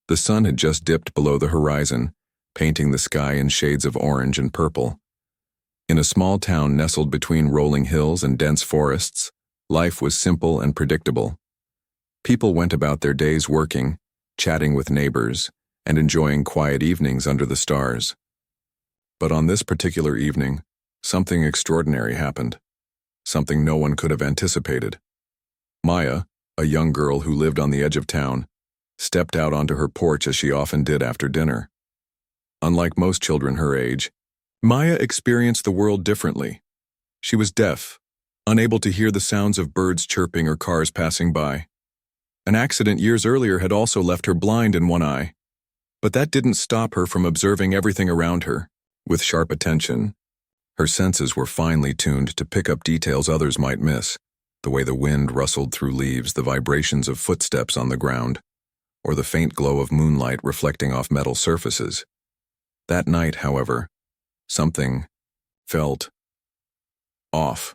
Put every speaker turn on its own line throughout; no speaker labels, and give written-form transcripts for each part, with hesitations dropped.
The sun had just dipped below the horizon, painting the sky in shades of orange and purple. In a small town nestled between rolling hills and dense forests, life was simple and predictable. People went about their days working, chatting with neighbors, and enjoying quiet evenings under the stars. But on this particular evening, something extraordinary happened. Something no one could have anticipated. Maya, a young girl who lived on the edge of town, stepped out onto her porch as she often did after dinner. Unlike most children her age, Maya experienced the world differently. She was deaf, unable to hear the sounds of birds chirping or cars passing by. An accident years earlier had also left her blind in one eye. But that didn't stop her from observing everything around her, with sharp attention. Her senses were finely tuned to pick up details others might miss, the way the wind rustled through leaves, the vibrations of footsteps on the ground, or the faint glow of moonlight reflecting off metal surfaces. That night, however, something felt off.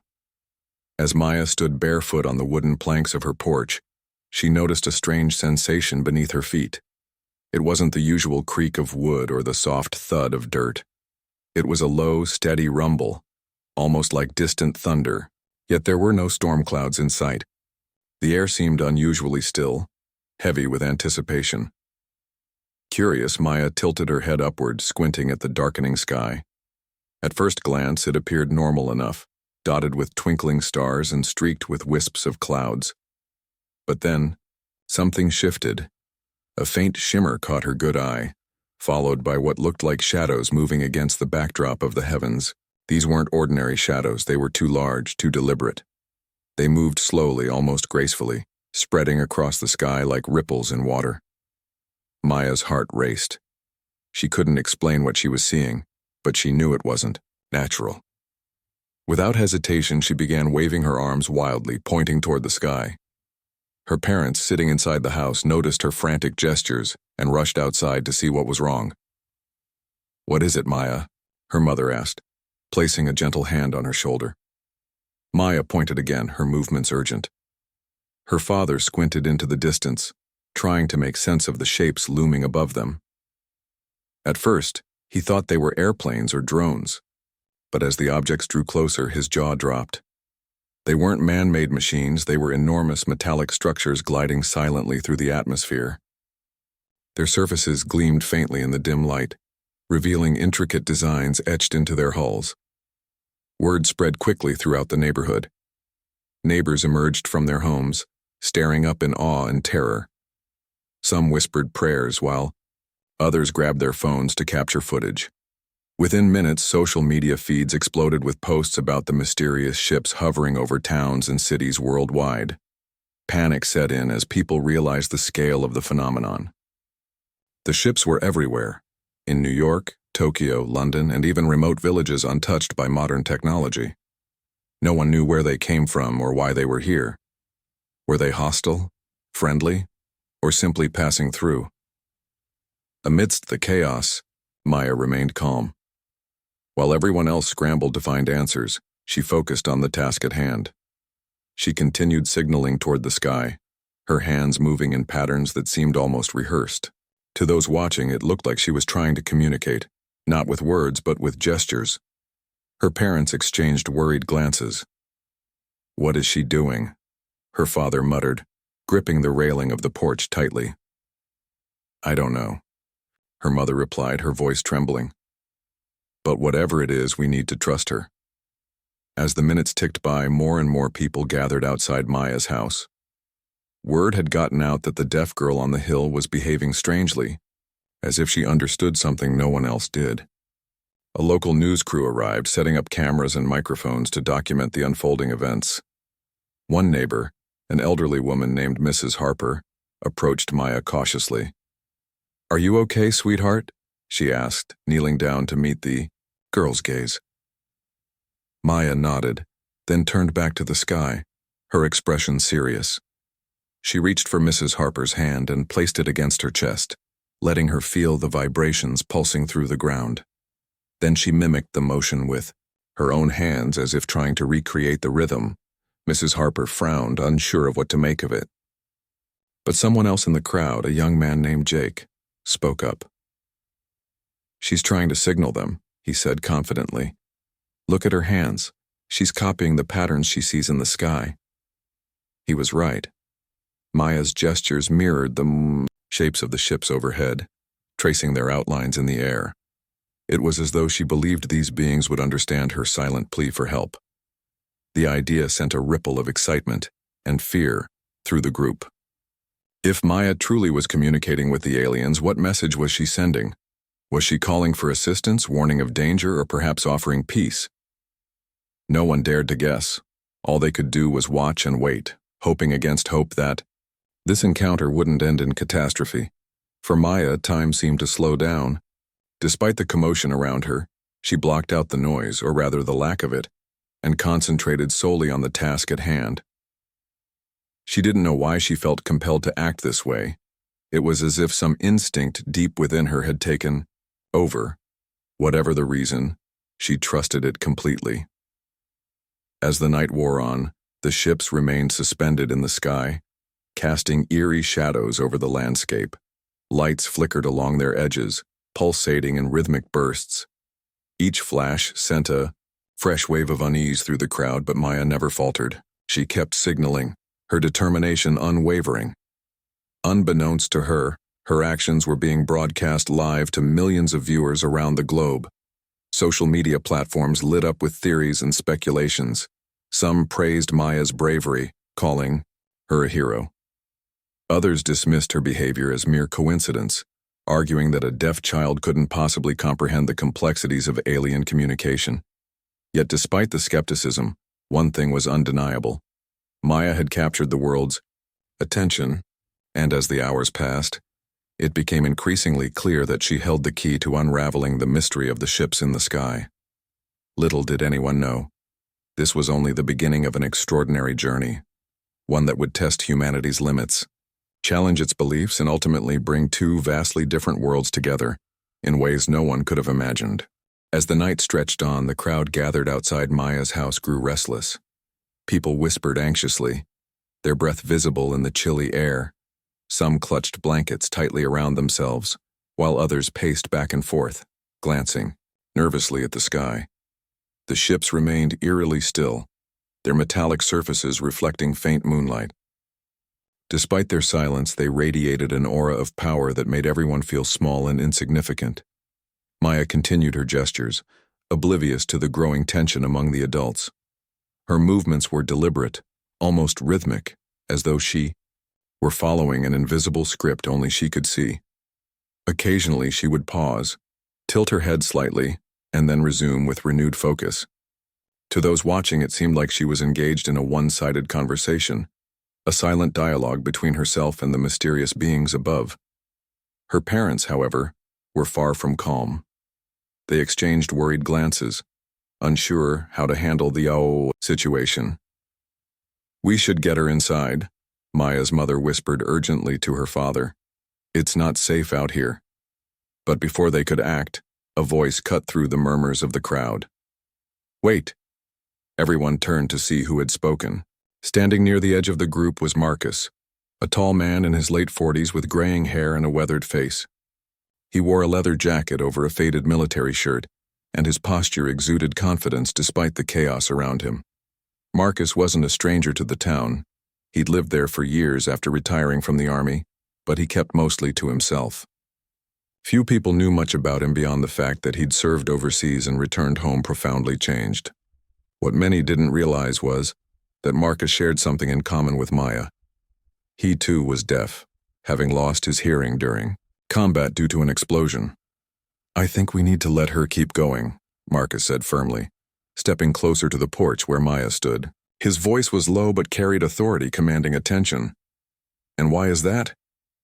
As Maya stood barefoot on the wooden planks of her porch, she noticed a strange sensation beneath her feet. It wasn't the usual creak of wood or the soft thud of dirt. It was a low, steady rumble, almost like distant thunder, yet there were no storm clouds in sight. The air seemed unusually still, heavy with anticipation. Curious, Maya tilted her head upward, squinting at the darkening sky. At first glance, it appeared normal enough, dotted with twinkling stars and streaked with wisps of clouds. But then, something shifted. A faint shimmer caught her good eye, followed by what looked like shadows moving against the backdrop of the heavens. These weren't ordinary shadows, they were too large, too deliberate. They moved slowly, almost gracefully, spreading across the sky like ripples in water. Maya's heart raced. She couldn't explain what she was seeing, but she knew it wasn't natural. Without hesitation, she began waving her arms wildly, pointing toward the sky. Her parents, sitting inside the house, noticed her frantic gestures and rushed outside to see what was wrong. "What is it, Maya?" her mother asked, placing a gentle hand on her shoulder. Maya pointed again, her movements urgent. Her father squinted into the distance, trying to make sense of the shapes looming above them. At first, he thought they were airplanes or drones, but as the objects drew closer, his jaw dropped. They weren't man-made machines, they were enormous metallic structures gliding silently through the atmosphere. Their surfaces gleamed faintly in the dim light, revealing intricate designs etched into their hulls. Word spread quickly throughout the neighborhood. Neighbors emerged from their homes, staring up in awe and terror. Some whispered prayers while others grabbed their phones to capture footage. Within minutes, social media feeds exploded with posts about the mysterious ships hovering over towns and cities worldwide. Panic set in as people realized the scale of the phenomenon. The ships were everywhere, in New York, Tokyo, London, and even remote villages untouched by modern technology. No one knew where they came from or why they were here. Were they hostile, friendly, or simply passing through? Amidst the chaos, Maya remained calm. While everyone else scrambled to find answers, she focused on the task at hand. She continued signaling toward the sky, her hands moving in patterns that seemed almost rehearsed. To those watching, it looked like she was trying to communicate, not with words but with gestures. Her parents exchanged worried glances. "What is she doing?" her father muttered, gripping the railing of the porch tightly. "I don't know," her mother replied, her voice trembling. "But whatever it is, we need to trust her." As the minutes ticked by, more and more people gathered outside Maya's house. Word had gotten out that the deaf girl on the hill was behaving strangely, as if she understood something no one else did. A local news crew arrived, setting up cameras and microphones to document the unfolding events. One neighbor, an elderly woman named Mrs. Harper, approached Maya cautiously. "Are you okay, sweetheart?" she asked, kneeling down to meet the girl's gaze. Maya nodded, then turned back to the sky, her expression serious. She reached for Mrs. Harper's hand and placed it against her chest, letting her feel the vibrations pulsing through the ground. Then she mimicked the motion with her own hands as if trying to recreate the rhythm. Mrs. Harper frowned, unsure of what to make of it. But someone else in the crowd, a young man named Jake, spoke up. "She's trying to signal them," he said confidently. "Look at her hands. She's copying the patterns she sees in the sky." He was right. Maya's gestures mirrored the shapes of the ships overhead, tracing their outlines in the air. It was as though she believed these beings would understand her silent plea for help. The idea sent a ripple of excitement and fear through the group. If Maya truly was communicating with the aliens, what message was she sending? Was she calling for assistance, warning of danger, or perhaps offering peace? No one dared to guess. All they could do was watch and wait, hoping against hope that this encounter wouldn't end in catastrophe. For Maya, time seemed to slow down. Despite the commotion around her, she blocked out the noise, or rather the lack of it, and concentrated solely on the task at hand. She didn't know why she felt compelled to act this way. It was as if some instinct deep within her had taken over. Whatever the reason, she trusted it completely. As the night wore on, the ships remained suspended in the sky, casting eerie shadows over the landscape. Lights flickered along their edges, pulsating in rhythmic bursts. Each flash sent a fresh wave of unease through the crowd, but Maya never faltered. She kept signaling, her determination unwavering. Unbeknownst to her, her actions were being broadcast live to millions of viewers around the globe. Social media platforms lit up with theories and speculations. Some praised Maya's bravery, calling her a hero. Others dismissed her behavior as mere coincidence, arguing that a deaf child couldn't possibly comprehend the complexities of alien communication. Yet despite the skepticism, one thing was undeniable. Maya had captured the world's attention, and as the hours passed, it became increasingly clear that she held the key to unraveling the mystery of the ships in the sky. Little did anyone know, this was only the beginning of an extraordinary journey, one that would test humanity's limits, challenge its beliefs, and ultimately bring two vastly different worlds together in ways no one could have imagined. As the night stretched on, the crowd gathered outside Maya's house grew restless. People whispered anxiously, their breath visible in the chilly air. Some clutched blankets tightly around themselves, while others paced back and forth, glancing nervously at the sky. The ships remained eerily still, their metallic surfaces reflecting faint moonlight. Despite their silence, they radiated an aura of power that made everyone feel small and insignificant. Maya continued her gestures, oblivious to the growing tension among the adults. Her movements were deliberate, almost rhythmic, as though she were following an invisible script only she could see. Occasionally she would pause, tilt her head slightly, and then resume with renewed focus. To those watching, it seemed like she was engaged in a one-sided conversation, a silent dialogue between herself and the mysterious beings above. Her parents, however, were far from calm. They exchanged worried glances, unsure how to handle the situation. "We should get her inside," Maya's mother whispered urgently to her father. "It's not safe out here." But before they could act, a voice cut through the murmurs of the crowd. "Wait!" Everyone turned to see who had spoken. Standing near the edge of the group was Marcus, a tall man in his late 40s with graying hair and a weathered face. He wore a leather jacket over a faded military shirt, and his posture exuded confidence despite the chaos around him. Marcus wasn't a stranger to the town. He'd lived there for years after retiring from the army, but he kept mostly to himself. Few people knew much about him beyond the fact that he'd served overseas and returned home profoundly changed. What many didn't realize was that Marcus shared something in common with Maya. He too was deaf, having lost his hearing during combat due to an explosion. "I think we need to let her keep going," Marcus said firmly, stepping closer to the porch where Maya stood. His voice was low but carried authority, commanding attention. "And why is that?"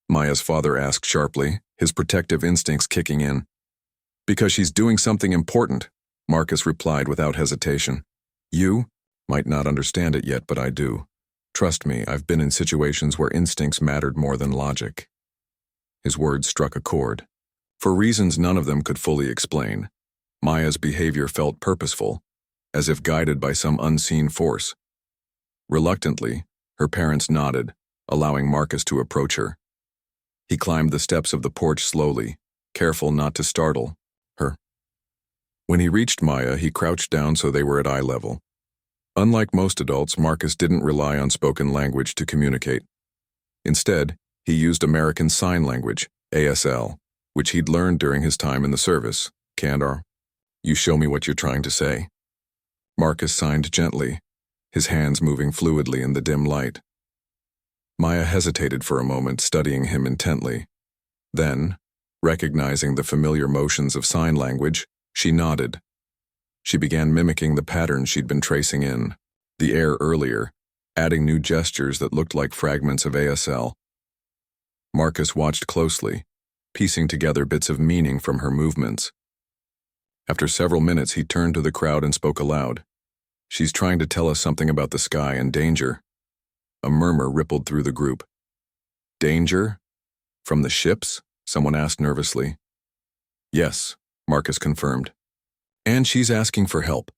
Maya's father asked sharply, his protective instincts kicking in. "Because she's doing something important," Marcus replied without hesitation. "You might not understand it yet, but I do. Trust me, I've been in situations where instincts mattered more than logic." His words struck a chord. For reasons none of them could fully explain, Maya's behavior felt purposeful, as if guided by some unseen force. Reluctantly, her parents nodded, allowing Marcus to approach her. He climbed the steps of the porch slowly, careful not to startle her. When he reached Maya, he crouched down so they were at eye level. Unlike most adults, Marcus didn't rely on spoken language to communicate. Instead, he used American Sign Language, ASL, which he'd learned during his time in the service. "Candor, you show me what you're trying to say." Marcus signed gently, his hands moving fluidly in the dim light. Maya hesitated for a moment, studying him intently. Then, recognizing the familiar motions of sign language, she nodded. She began mimicking the patterns she'd been tracing in the air earlier, adding new gestures that looked like fragments of ASL. Marcus watched closely, piecing together bits of meaning from her movements. After several minutes, he turned to the crowd and spoke aloud. "She's trying to tell us something about the sky and danger." A murmur rippled through the group. "Danger? From the ships?" someone asked nervously. "Yes," Marcus confirmed. "And she's asking for help."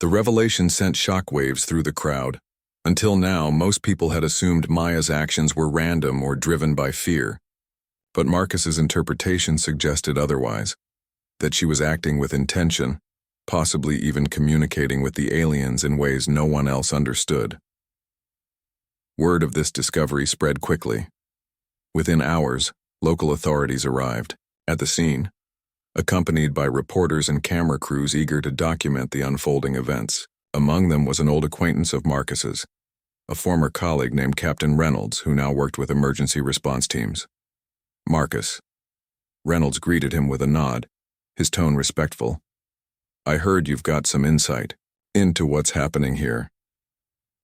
The revelation sent shockwaves through the crowd. Until now, most people had assumed Maya's actions were random or driven by fear. But Marcus's interpretation suggested otherwise, that she was acting with intention, possibly even communicating with the aliens in ways no one else understood. Word of this discovery spread quickly. Within hours, local authorities arrived at the scene, accompanied by reporters and camera crews eager to document the unfolding events. Among them was an old acquaintance of Marcus's, a former colleague named Captain Reynolds, who now worked with emergency response teams. "Marcus." Reynolds greeted him with a nod, his tone respectful. "I heard you've got some insight into what's happening here."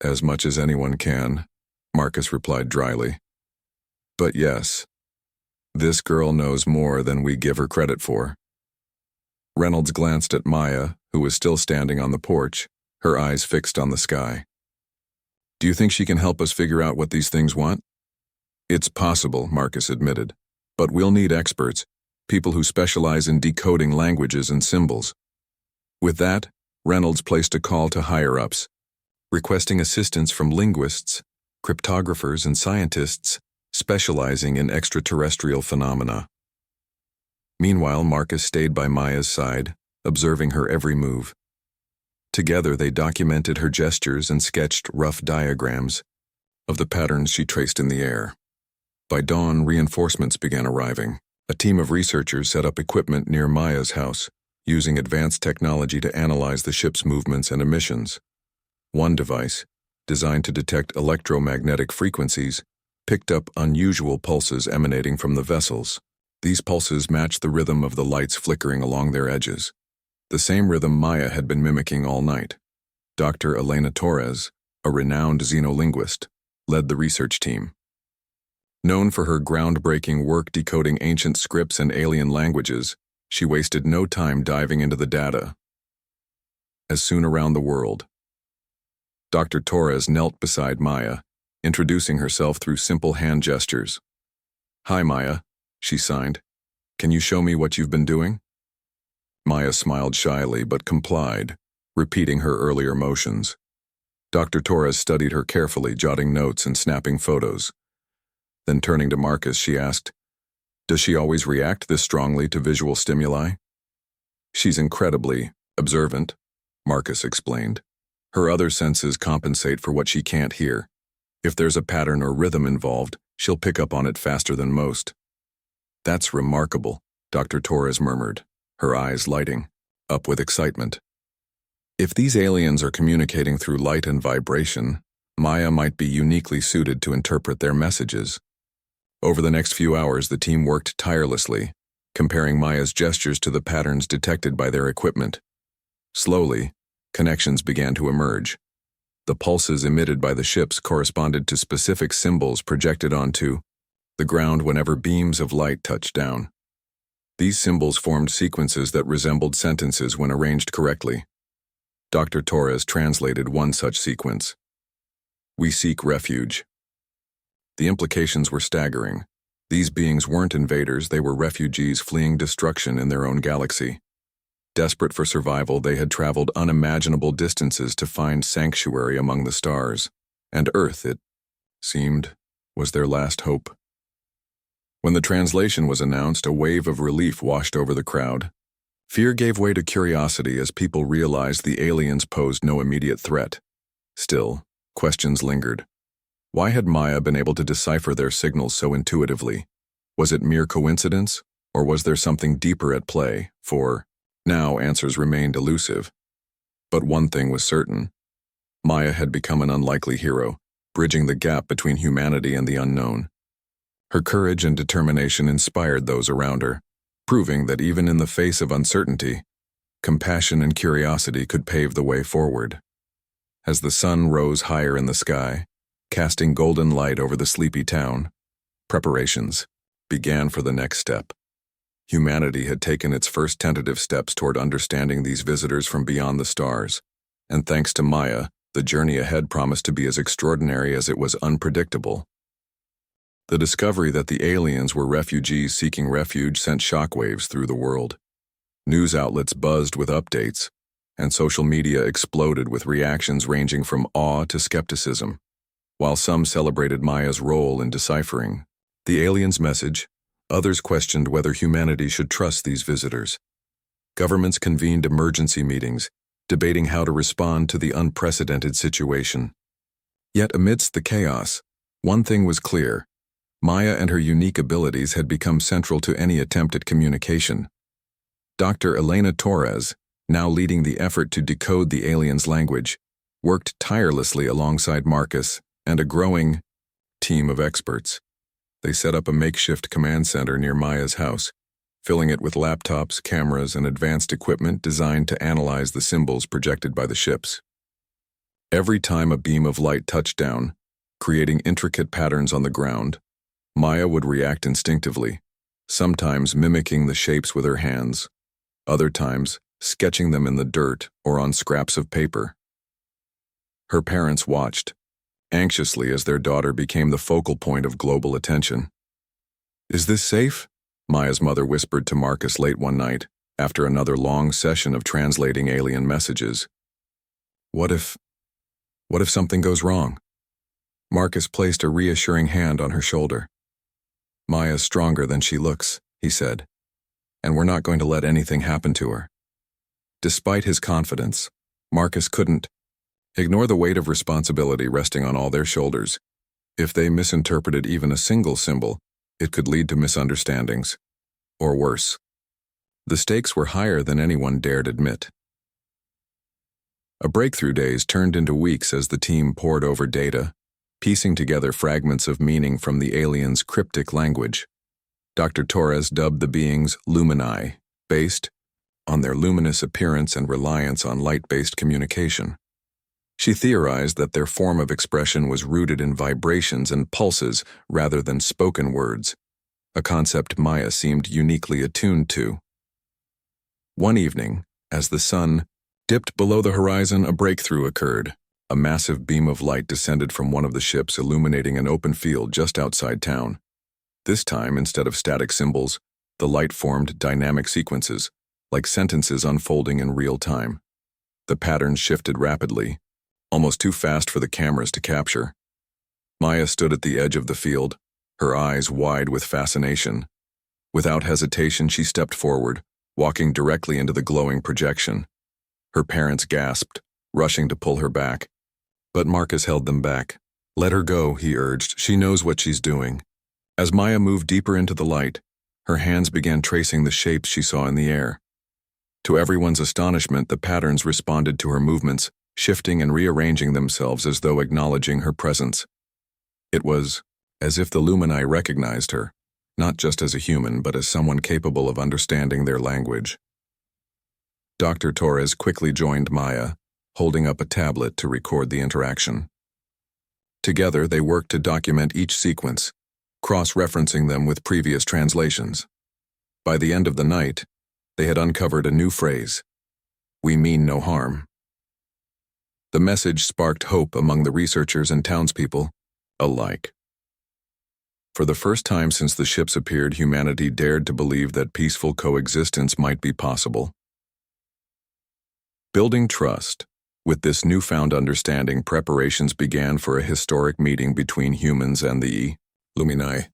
"As much as anyone can," Marcus replied dryly. "But yes, this girl knows more than we give her credit for." Reynolds glanced at Maya, who was still standing on the porch, her eyes fixed on the sky. "Do you think she can help us figure out what these things want?" "It's possible," Marcus admitted, "but we'll need experts, people who specialize in decoding languages and symbols." With that, Reynolds placed a call to higher-ups, requesting assistance from linguists, cryptographers, and scientists specializing in extraterrestrial phenomena. Meanwhile, Marcus stayed by Maya's side, observing her every move. Together, they documented her gestures and sketched rough diagrams of the patterns she traced in the air. By dawn, reinforcements began arriving. A team of researchers set up equipment near Maya's house, using advanced technology to analyze the ship's movements and emissions. One device, designed to detect electromagnetic frequencies, picked up unusual pulses emanating from the vessels. These pulses matched the rhythm of the lights flickering along their edges, the same rhythm Maya had been mimicking all night. Dr. Elena Torres, a renowned xenolinguist, led the research team. Known for her groundbreaking work decoding ancient scripts and alien languages, she wasted no time diving into the data. As soon around the world, Dr. Torres knelt beside Maya, introducing herself through simple hand gestures. "Hi, Maya," she signed. "Can you show me what you've been doing?" Maya smiled shyly but complied, repeating her earlier motions. Dr. Torres studied her carefully, jotting notes and snapping photos. Then turning to Marcus, she asked, "Does she always react this strongly to visual stimuli?" "She's incredibly observant," Marcus explained. "Her other senses compensate for what she can't hear. If there's a pattern or rhythm involved, she'll pick up on it faster than most." "That's remarkable," Dr. Torres murmured, her eyes lighting up with excitement. If these aliens are communicating through light and vibration, Maya might be uniquely suited to interpret their messages. Over the next few hours, the team worked tirelessly, comparing Maya's gestures to the patterns detected by their equipment. Slowly, connections began to emerge. The pulses emitted by the ships corresponded to specific symbols projected onto the ground whenever beams of light touched down. These symbols formed sequences that resembled sentences when arranged correctly. Dr. Torres translated one such sequence. "We seek refuge." The implications were staggering. These beings weren't invaders, they were refugees fleeing destruction in their own galaxy. Desperate for survival, they had traveled unimaginable distances to find sanctuary among the stars, and Earth, it seemed, was their last hope. When the translation was announced, a wave of relief washed over the crowd. Fear gave way to curiosity as people realized the aliens posed no immediate threat. Still, questions lingered. Why had Maya been able to decipher their signals so intuitively? Was it mere coincidence, or was there something deeper at play? For now, answers remained elusive. But one thing was certain. Maya had become an unlikely hero, bridging the gap between humanity and the unknown. Her courage and determination inspired those around her, proving that even in the face of uncertainty, compassion and curiosity could pave the way forward. As the sun rose higher in the sky, casting golden light over the sleepy town, preparations began for the next step. Humanity had taken its first tentative steps toward understanding these visitors from beyond the stars, and thanks to Maya, the journey ahead promised to be as extraordinary as it was unpredictable. The discovery that the aliens were refugees seeking refuge sent shockwaves through the world. News outlets buzzed with updates, and social media exploded with reactions ranging from awe to skepticism. While some celebrated Maya's role in deciphering the aliens' message, others questioned whether humanity should trust these visitors. Governments convened emergency meetings, debating how to respond to the unprecedented situation. Yet amidst the chaos, one thing was clear. Maya and her unique abilities had become central to any attempt at communication. Dr. Elena Torres, now leading the effort to decode the aliens' language, worked tirelessly alongside Marcus and a growing team of experts. They set up a makeshift command center near Maya's house, filling it with laptops, cameras, and advanced equipment designed to analyze the symbols projected by the ships. Every time a beam of light touched down, creating intricate patterns on the ground, Maya would react instinctively, sometimes mimicking the shapes with her hands, other times sketching them in the dirt or on scraps of paper. Her parents watched, anxiously as their daughter became the focal point of global attention. "Is this safe?" Maya's mother whispered to Marcus late one night, after another long session of translating alien messages. What if something goes wrong?" Marcus placed a reassuring hand on her shoulder. "Maya's stronger than she looks," he said, "and we're not going to let anything happen to her." Despite his confidence, Marcus couldn't ignore the weight of responsibility resting on all their shoulders. If they misinterpreted even a single symbol, it could lead to misunderstandings, or worse. The stakes were higher than anyone dared admit. A breakthrough days turned into weeks as the team pored over data, piecing together fragments of meaning from the aliens' cryptic language. Dr. Torres dubbed the beings Lumini, based on their luminous appearance and reliance on light-based communication. She theorized that their form of expression was rooted in vibrations and pulses rather than spoken words, a concept Maya seemed uniquely attuned to. One evening, as the sun dipped below the horizon, a breakthrough occurred. A massive beam of light descended from one of the ships, illuminating an open field just outside town. This time, instead of static symbols, the light formed dynamic sequences, like sentences unfolding in real time. The patterns shifted rapidly, almost too fast for the cameras to capture. Maya stood at the edge of the field, her eyes wide with fascination. Without hesitation, she stepped forward, walking directly into the glowing projection. Her parents gasped, rushing to pull her back. But Marcus held them back. "Let her go," he urged. "She knows what she's doing." As Maya moved deeper into the light, her hands began tracing the shapes she saw in the air. To everyone's astonishment, the patterns responded to her movements, shifting and rearranging themselves as though acknowledging her presence. It was as if the Lumini recognized her, not just as a human, but as someone capable of understanding their language. Dr. Torres quickly joined Maya, holding up a tablet to record the interaction. Together, they worked to document each sequence, cross-referencing them with previous translations. By the end of the night, they had uncovered a new phrase: "We mean no harm." The message sparked hope among the researchers and townspeople alike. For the first time since the ships appeared, humanity dared to believe that peaceful coexistence might be possible. Building trust. With this newfound understanding, preparations began for a historic meeting between humans and the Lumini.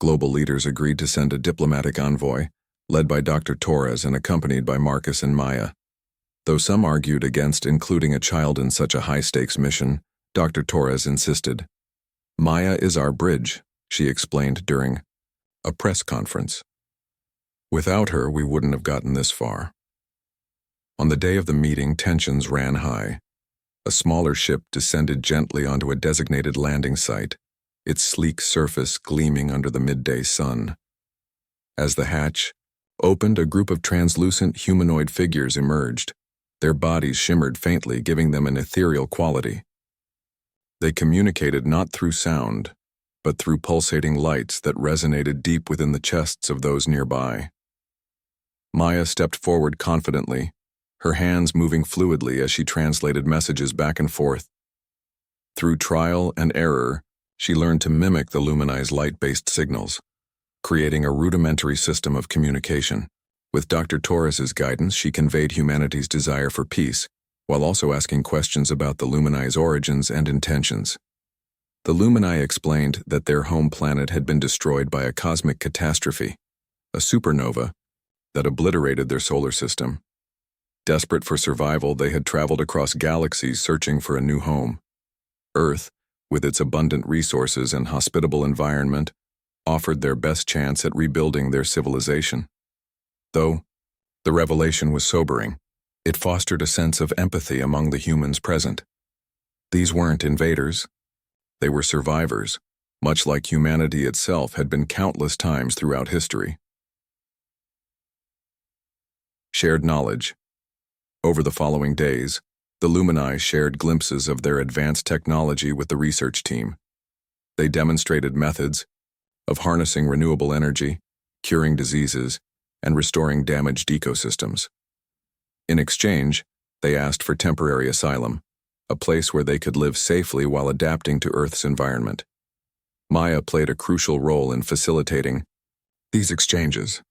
Global leaders agreed to send a diplomatic envoy, led by Dr. Torres and accompanied by Marcus and Maya. Though some argued against including a child in such a high-stakes mission, Dr. Torres insisted. "Maya is our bridge," she explained during a press conference. "Without her, we wouldn't have gotten this far." On the day of the meeting, tensions ran high. A smaller ship descended gently onto a designated landing site, its sleek surface gleaming under the midday sun. As the hatch opened, a group of translucent humanoid figures emerged. Their bodies shimmered faintly, giving them an ethereal quality. They communicated not through sound, but through pulsating lights that resonated deep within the chests of those nearby. Maya stepped forward confidently, her hands moving fluidly as she translated messages back and forth. Through trial and error, she learned to mimic the Lumini's light-based signals, creating a rudimentary system of communication. With Dr. Torres's guidance, she conveyed humanity's desire for peace, while also asking questions about the Lumini's origins and intentions. The Lumini explained that their home planet had been destroyed by a cosmic catastrophe, a supernova, that obliterated their solar system. Desperate for survival, they had traveled across galaxies searching for a new home. Earth, with its abundant resources and hospitable environment, offered their best chance at rebuilding their civilization. Though the revelation was sobering, it fostered a sense of empathy among the humans present. These weren't invaders. They were survivors, much like humanity itself had been countless times throughout history. Shared knowledge. Over the following days, the Lumini shared glimpses of their advanced technology with the research team. They demonstrated methods of harnessing renewable energy, curing diseases, and restoring damaged ecosystems. In exchange, they asked for temporary asylum, a place where they could live safely while adapting to Earth's environment. Maya played a crucial role in facilitating these exchanges.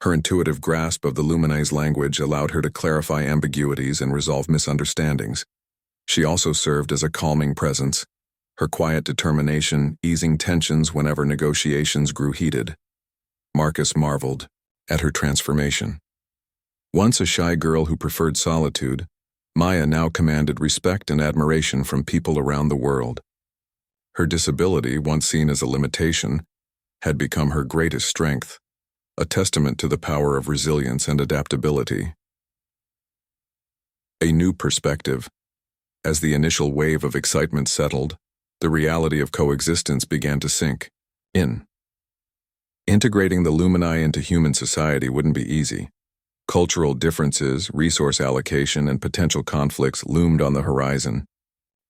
Her intuitive grasp of the Lumini's language allowed her to clarify ambiguities and resolve misunderstandings. She also served as a calming presence, her quiet determination easing tensions whenever negotiations grew heated. Marcus marveled at her transformation. Once a shy girl who preferred solitude, Maya now commanded respect and admiration from people around the world. Her disability, once seen as a limitation, had become her greatest strength, a testament to the power of resilience and adaptability. A new perspective. As the initial wave of excitement settled, the reality of coexistence began to sink in. Integrating the Lumini into human society wouldn't be easy. Cultural differences, resource allocation, and potential conflicts loomed on the horizon.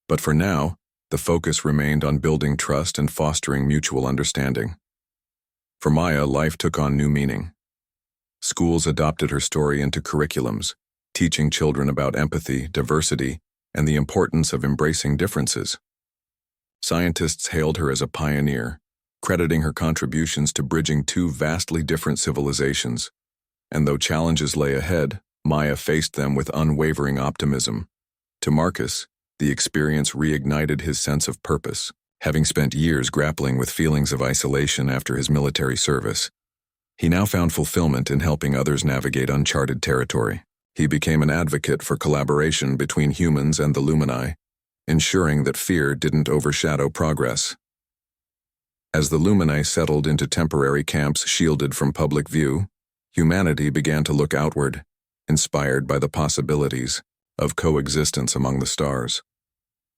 But for now, the focus remained on building trust and fostering mutual understanding. For Maya, life took on new meaning. Schools adopted her story into curriculums, teaching children about empathy, diversity, and the importance of embracing differences. Scientists hailed her as a pioneer, crediting her contributions to bridging two vastly different civilizations. And though challenges lay ahead, Maya faced them with unwavering optimism. To Marcus, the experience reignited his sense of purpose. Having spent years grappling with feelings of isolation after his military service, he now found fulfillment in helping others navigate uncharted territory. He became an advocate for collaboration between humans and the Lumini, ensuring that fear didn't overshadow progress. As the Lumini settled into temporary camps shielded from public view, humanity began to look outward, inspired by the possibilities of coexistence among the stars.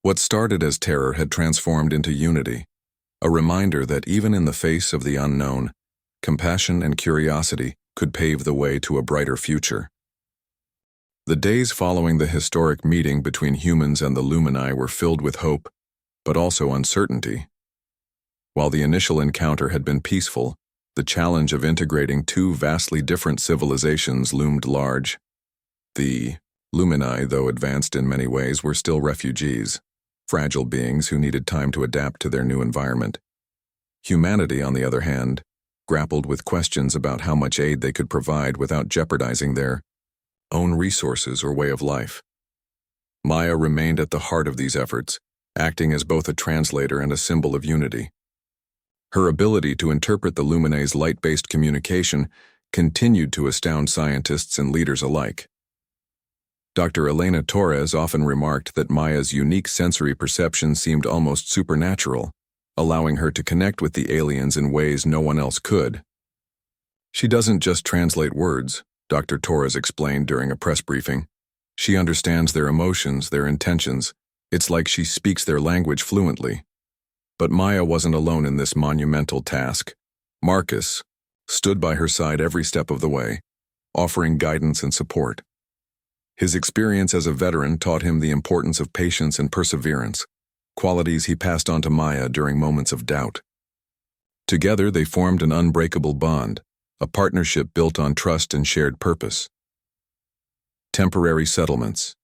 What started as terror had transformed into unity, a reminder that even in the face of the unknown, compassion and curiosity could pave the way to a brighter future. The days following the historic meeting between humans and the Lumini were filled with hope, but also uncertainty. While the initial encounter had been peaceful, the challenge of integrating two vastly different civilizations loomed large. The Lumini, though advanced in many ways, were still refugees, fragile beings who needed time to adapt to their new environment. Humanity, on the other hand, grappled with questions about how much aid they could provide without jeopardizing their own resources or way of life. Maya remained at the heart of these efforts, acting as both a translator and a symbol of unity. Her ability to interpret the Luminae's light-based communication continued to astound scientists and leaders alike. Dr. Elena Torres often remarked that Maya's unique sensory perception seemed almost supernatural, allowing her to connect with the aliens in ways no one else could. She doesn't just translate words, Dr. Torres explained during a press briefing. She understands their emotions, their intentions. It's like she speaks their language fluently. But Maya wasn't alone in this monumental task. Marcus stood by her side every step of the way, offering guidance and support. His experience as a veteran taught him the importance of patience and perseverance, qualities he passed on to Maya during moments of doubt. Together, they formed an unbreakable bond, a partnership built on trust and shared purpose. Temporary settlements.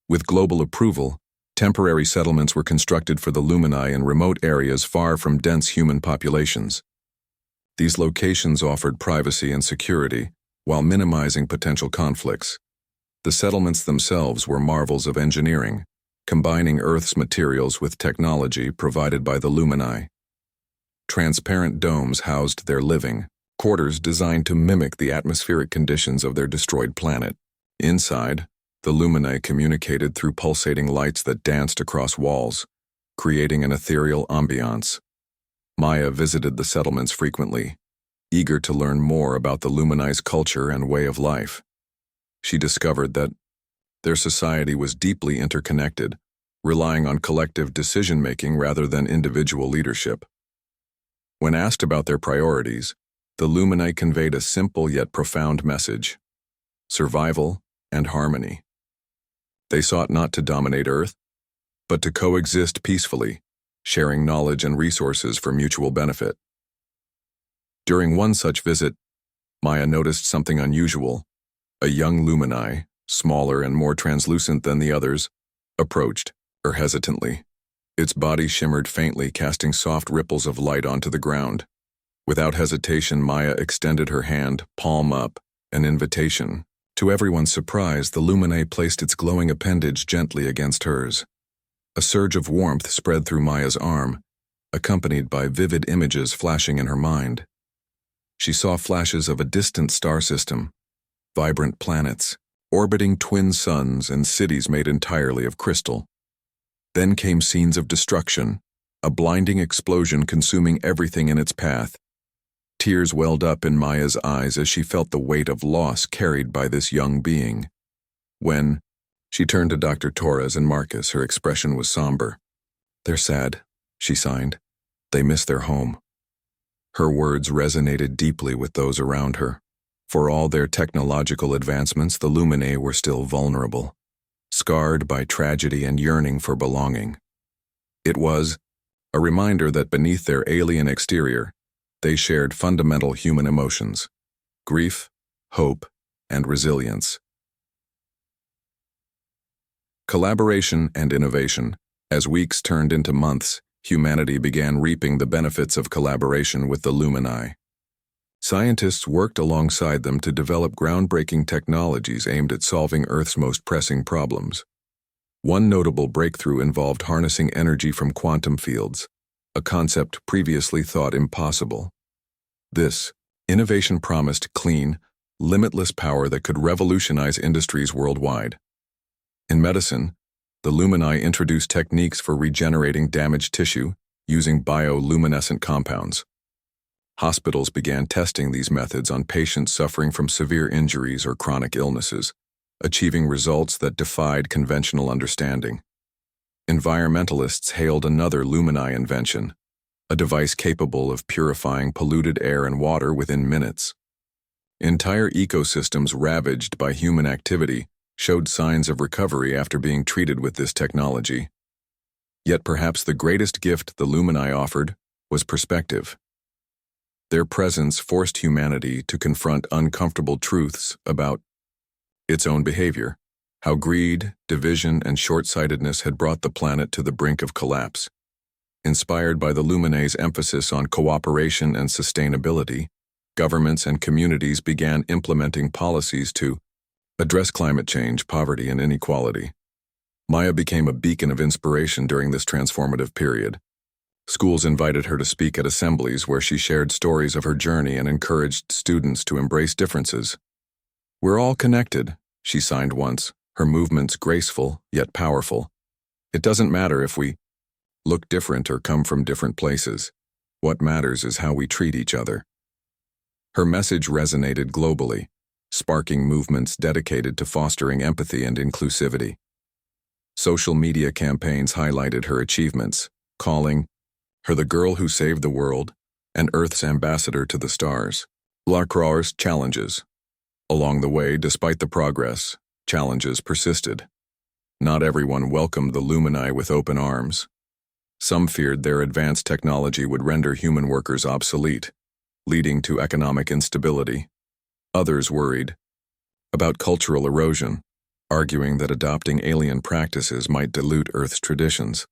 With global approval, temporary settlements were constructed for the Luminae in remote areas far from dense human populations. These locations offered privacy and security, while minimizing potential conflicts. The settlements themselves were marvels of engineering, combining Earth's materials with technology provided by the Luminae. Transparent domes housed their living quarters designed to mimic the atmospheric conditions of their destroyed planet. Inside, the Luminae communicated through pulsating lights that danced across walls, creating an ethereal ambiance. Maya visited the settlements frequently, eager to learn more about the Luminae's culture and way of life. She discovered that their society was deeply interconnected, relying on collective decision-making rather than individual leadership. When asked about their priorities, the Luminae conveyed a simple yet profound message: survival and harmony. They sought not to dominate Earth, but to coexist peacefully, sharing knowledge and resources for mutual benefit. During one such visit, Maya noticed something unusual. A young Luminae, smaller and more translucent than the others, approached her hesitantly. Its body shimmered faintly, casting soft ripples of light onto the ground. Without hesitation, Maya extended her hand, palm up, an invitation. To everyone's surprise, the Luminae placed its glowing appendage gently against hers. A surge of warmth spread through Maya's arm, accompanied by vivid images flashing in her mind. She saw flashes of a distant star system, vibrant planets, orbiting twin suns, and cities made entirely of crystal. Then came scenes of destruction, a blinding explosion consuming everything in its path. Tears welled up in Maya's eyes as she felt the weight of loss carried by this young being. When she turned to Dr. Torres and Marcus, her expression was somber. "They're sad," she signed. "They miss their home." Her words resonated deeply with those around her. For all their technological advancements, the Luminae were still vulnerable, scarred by tragedy and yearning for belonging. It was a reminder that beneath their alien exterior, they shared fundamental human emotions: grief, hope, and resilience. Collaboration and innovation. As weeks turned into months, humanity began reaping the benefits of collaboration with the Luminae. Scientists worked alongside them to develop groundbreaking technologies aimed at solving Earth's most pressing problems. One notable breakthrough involved harnessing energy from quantum fields, a concept previously thought impossible. This innovation promised clean, limitless power that could revolutionize industries worldwide. In medicine, the Luminae introduced techniques for regenerating damaged tissue using bioluminescent compounds. Hospitals began testing these methods on patients suffering from severe injuries or chronic illnesses, achieving results that defied conventional understanding. Environmentalists hailed another Luminae invention, a device capable of purifying polluted air and water within minutes. Entire ecosystems ravaged by human activity showed signs of recovery after being treated with this technology. Yet perhaps the greatest gift the Luminae offered was perspective. Their presence forced humanity to confront uncomfortable truths about its own behavior, how greed, division, and short-sightedness had brought the planet to the brink of collapse. Inspired by the Luminae's emphasis on cooperation and sustainability, governments and communities began implementing policies to address climate change, poverty, and inequality. Maya became a beacon of inspiration during this transformative period. Schools invited her to speak at assemblies where she shared stories of her journey and encouraged students to embrace differences. "We're all connected," she signed once, her movements graceful yet powerful. "It doesn't matter if we look different or come from different places. What matters is how we treat each other." Her message resonated globally, sparking movements dedicated to fostering empathy and inclusivity. Social media campaigns highlighted her achievements, calling her the girl who saved the world and Earth's ambassador to the stars. Lacroix's challenges. Along the way, despite the progress, challenges persisted. Not everyone welcomed the Lumini with open arms. Some feared their advanced technology would render human workers obsolete, leading to economic instability. Others worried about cultural erosion, arguing that adopting alien practices might dilute Earth's traditions.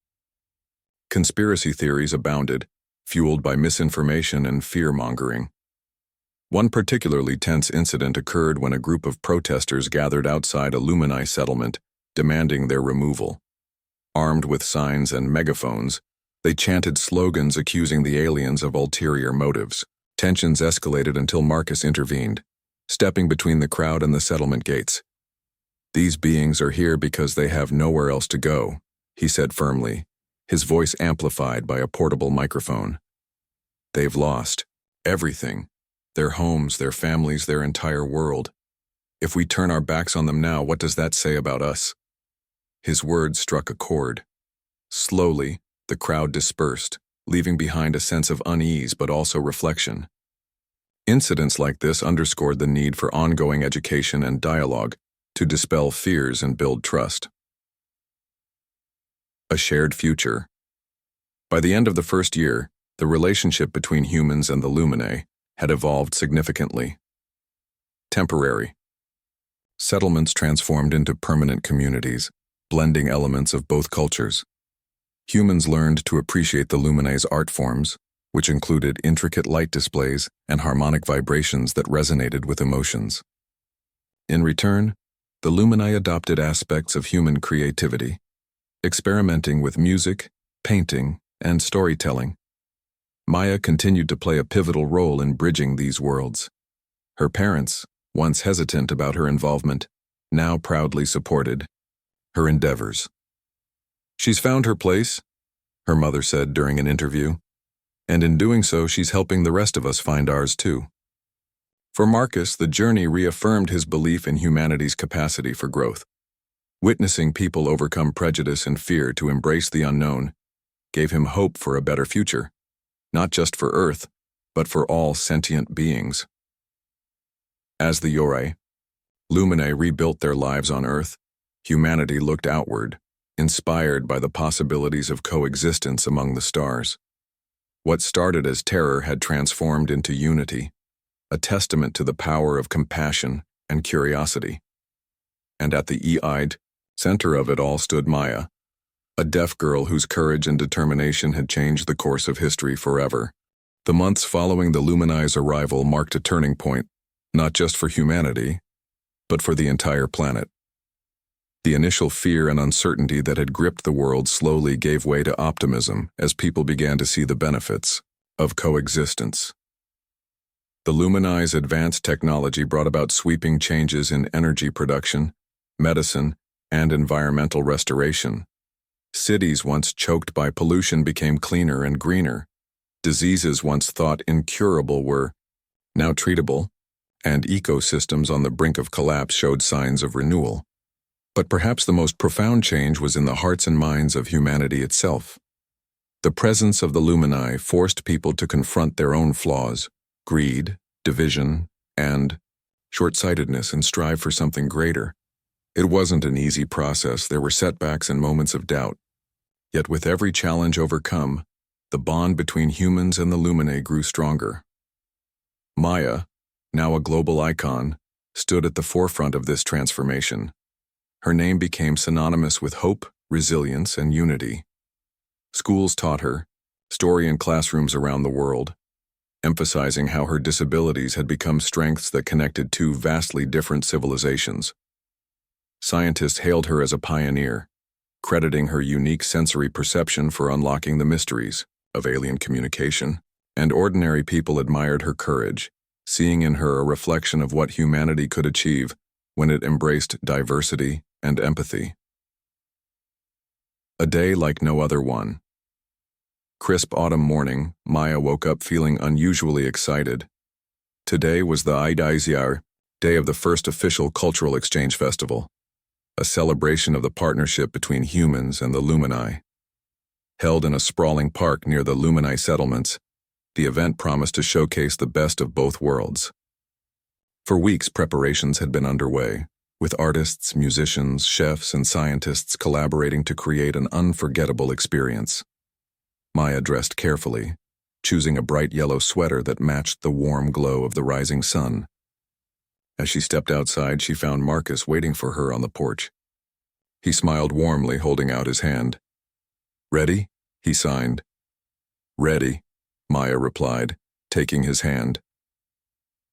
Conspiracy theories abounded, fueled by misinformation and fear-mongering. One particularly tense incident occurred when a group of protesters gathered outside a Lumini settlement, demanding their removal. Armed with signs and megaphones, they chanted slogans accusing the aliens of ulterior motives. Tensions escalated until Marcus intervened, stepping between the crowd and the settlement gates. "These beings are here because they have nowhere else to go," he said firmly, his voice amplified by a portable microphone. "They've lost everything, their homes, their families, their entire world. If we turn our backs on them now, what does that say about us?" His words struck a chord. Slowly, the crowd dispersed, leaving behind a sense of unease but also reflection. Incidents like this underscored the need for ongoing education and dialogue to dispel fears and build trust. A shared future. By the end of the first year, the relationship between humans and the Lumini had evolved significantly. Temporary. Settlements transformed into permanent communities, blending elements of both cultures. Humans learned to appreciate the Lumini's art forms, which included intricate light displays and harmonic vibrations that resonated with emotions. In return, the Lumini adopted aspects of human creativity, experimenting with music, painting, and storytelling. Maya continued to play a pivotal role in bridging these worlds. Her parents, once hesitant about her involvement, now proudly supported her endeavors. "She's found her place," her mother said during an interview, "and in doing so, she's helping the rest of us find ours too." For Marcus, the journey reaffirmed his belief in humanity's capacity for growth. Witnessing people overcome prejudice and fear to embrace the unknown gave him hope for a better future, not just for Earth, but for all sentient beings. As the Yore, Lumini rebuilt their lives on Earth, humanity looked outward, inspired by the possibilities of coexistence among the stars. What started as terror had transformed into unity, a testament to the power of compassion and curiosity. And at the E-eyed center of it all stood Maya, a deaf girl whose courage and determination had changed the course of history forever. The months following the Lumini's arrival marked a turning point, not just for humanity, but for the entire planet. The initial fear and uncertainty that had gripped the world slowly gave way to optimism as people began to see the benefits of coexistence. The Lumini's advanced technology brought about sweeping changes in energy production, medicine, and environmental restoration. Cities once choked by pollution became cleaner and greener. Diseases once thought incurable were now treatable, and ecosystems on the brink of collapse showed signs of renewal. But perhaps the most profound change was in the hearts and minds of humanity itself. The presence of the Lumini forced people to confront their own flaws, greed, division, and short-sightedness, and strive for something greater. It wasn't an easy process. There were setbacks and moments of doubt. Yet with every challenge overcome, the bond between humans and the Lumini grew stronger. Maya, now a global icon, stood at the forefront of this transformation. Her name became synonymous with hope, resilience, and unity. Schools taught her story in classrooms around the world, emphasizing how her disabilities had become strengths that connected two vastly different civilizations. Scientists hailed her as a pioneer, crediting her unique sensory perception for unlocking the mysteries of alien communication, and ordinary people admired her courage, seeing in her a reflection of what humanity could achieve when it embraced diversity and empathy. A day like no other one. Crisp autumn morning, Maya woke up feeling unusually excited. Today was the Idaizyar, day of the first official cultural exchange festival, a celebration of the partnership between humans and the Lumini. Held in a sprawling park near the Lumini settlements, the event promised to showcase the best of both worlds. For weeks, preparations had been underway, with artists, musicians, chefs, and scientists collaborating to create an unforgettable experience. Maya dressed carefully, choosing a bright yellow sweater that matched the warm glow of the rising sun. As she stepped outside, she found Marcus waiting for her on the porch. He smiled warmly, holding out his hand. "Ready?" he signed. "Ready," Maya replied, taking his hand.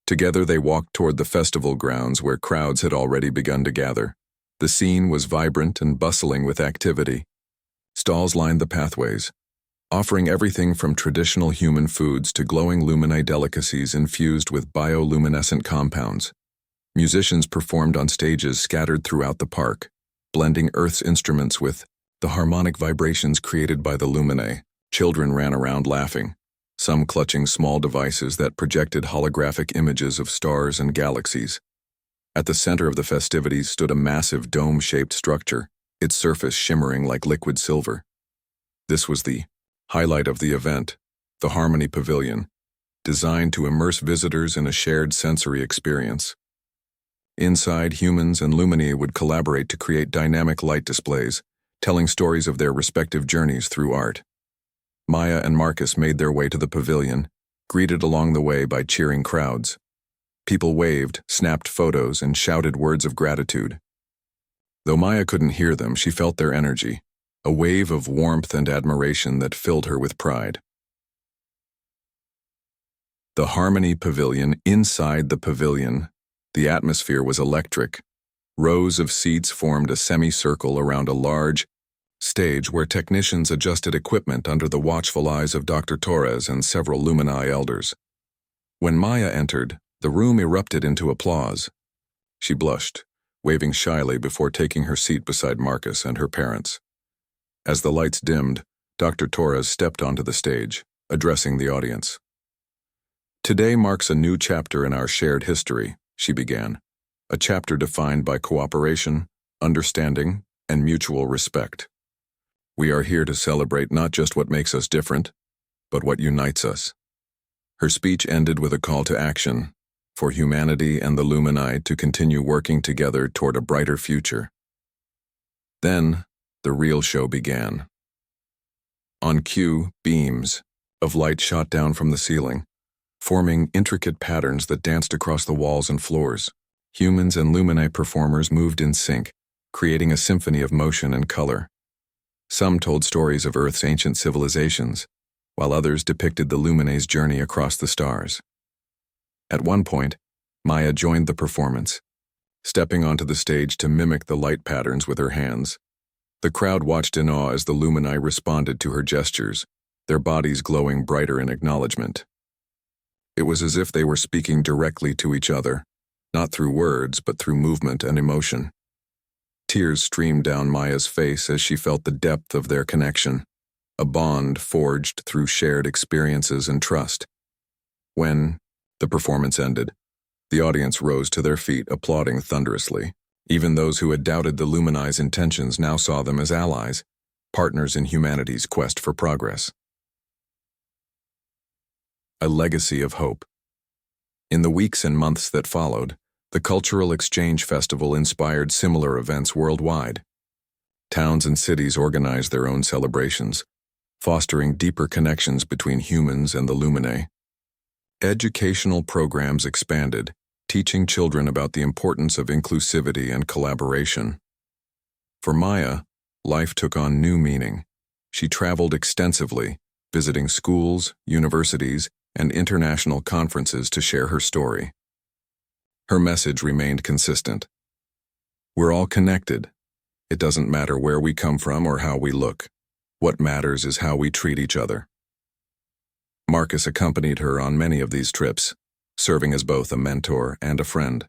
Together they walked toward the festival grounds where crowds had already begun to gather. The scene was vibrant and bustling with activity. Stalls lined the pathways, offering everything from traditional human foods to glowing Lumini delicacies infused with bioluminescent compounds. Musicians performed on stages scattered throughout the park, blending Earth's instruments with the harmonic vibrations created by the Lumini. Children ran around laughing, some clutching small devices that projected holographic images of stars and galaxies. At the center of the festivities stood a massive dome-shaped structure, its surface shimmering like liquid silver. This was the highlight of the event, the Harmony Pavilion, designed to immerse visitors in a shared sensory experience. Inside, humans and Lumini would collaborate to create dynamic light displays, telling stories of their respective journeys through art. Maya and Marcus made their way to the pavilion, greeted along the way by cheering crowds. People waved, snapped photos, and shouted words of gratitude. Though Maya couldn't hear them, she felt their energy, a wave of warmth and admiration that filled her with pride. The Harmony Pavilion. Inside the pavilion, the atmosphere was electric. Rows of seats formed a semicircle around a large stage where technicians adjusted equipment under the watchful eyes of Dr. Torres and several Lumini elders. When Maya entered, the room erupted into applause. She blushed, waving shyly before taking her seat beside Marcus and her parents. As the lights dimmed, Dr. Torres stepped onto the stage, addressing the audience. "Today marks a new chapter in our shared history," she began, "a chapter defined by cooperation, understanding, and mutual respect. We are here to celebrate not just what makes us different, but what unites us." Her speech ended with a call to action, for humanity and the Lumini to continue working together toward a brighter future. Then, the real show began. On cue, beams of light shot down from the ceiling, forming intricate patterns that danced across the walls and floors. Humans and Lumini performers moved in sync, creating a symphony of motion and color. Some told stories of Earth's ancient civilizations, while others depicted the Lumini's journey across the stars. At one point, Maya joined the performance, stepping onto the stage to mimic the light patterns with her hands. The crowd watched in awe as the Lumini responded to her gestures, their bodies glowing brighter in acknowledgement. It was as if they were speaking directly to each other, not through words, but through movement and emotion. Tears streamed down Maya's face as she felt the depth of their connection, a bond forged through shared experiences and trust. When the performance ended, the audience rose to their feet, applauding thunderously. Even those who had doubted the Lumini's intentions now saw them as allies, partners in humanity's quest for progress. A legacy of hope. In the weeks and months that followed, the Cultural Exchange Festival inspired similar events worldwide. Towns and cities organized their own celebrations, fostering deeper connections between humans and the Lumini. Educational programs expanded, teaching children about the importance of inclusivity and collaboration. For Maya, life took on new meaning. She traveled extensively, visiting schools, universities, and international conferences to share her story. Her message remained consistent. We're all connected. It doesn't matter where we come from or how we look. What matters is how we treat each other. Marcus accompanied her on many of these trips, serving as both a mentor and a friend.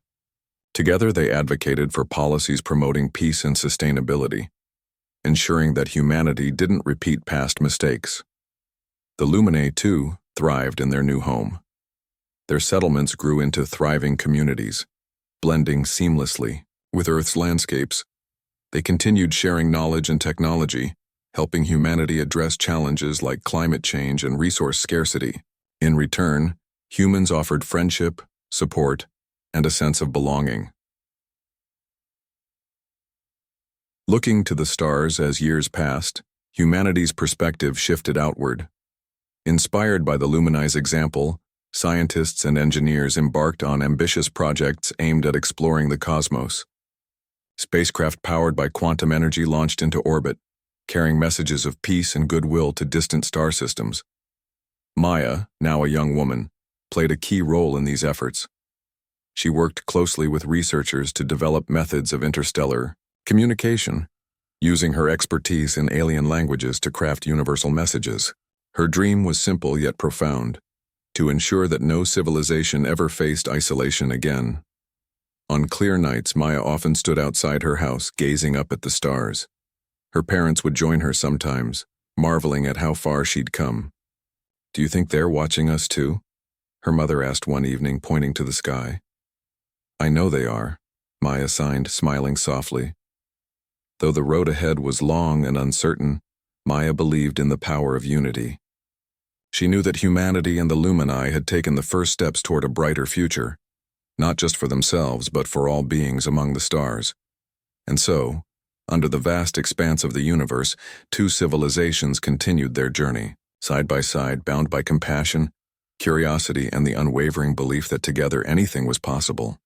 Together they advocated for policies promoting peace and sustainability, ensuring that humanity didn't repeat past mistakes. The Luminae, too, thrived in their new home. Their settlements grew into thriving communities, blending seamlessly with Earth's landscapes. They continued sharing knowledge and technology, helping humanity address challenges like climate change and resource scarcity. In return, humans offered friendship, support, and a sense of belonging. Looking to the stars as years passed, humanity's perspective shifted outward. Inspired by the Luminae's example, scientists and engineers embarked on ambitious projects aimed at exploring the cosmos. Spacecraft powered by quantum energy launched into orbit, carrying messages of peace and goodwill to distant star systems. Maya, now a young woman, played a key role in these efforts. She worked closely with researchers to develop methods of interstellar communication, using her expertise in alien languages to craft universal messages. Her dream was simple yet profound: to ensure that no civilization ever faced isolation again. On clear nights, Maya often stood outside her house, gazing up at the stars. Her parents would join her sometimes, marveling at how far she'd come. "Do you think they're watching us too?" her mother asked one evening, pointing to the sky. "I know they are," Maya signed, smiling softly. Though the road ahead was long and uncertain, Maya believed in the power of unity. She knew that humanity and the Luminae had taken the first steps toward a brighter future, not just for themselves, but for all beings among the stars. And so, under the vast expanse of the universe, two civilizations continued their journey, side by side, bound by compassion, curiosity, and the unwavering belief that together anything was possible.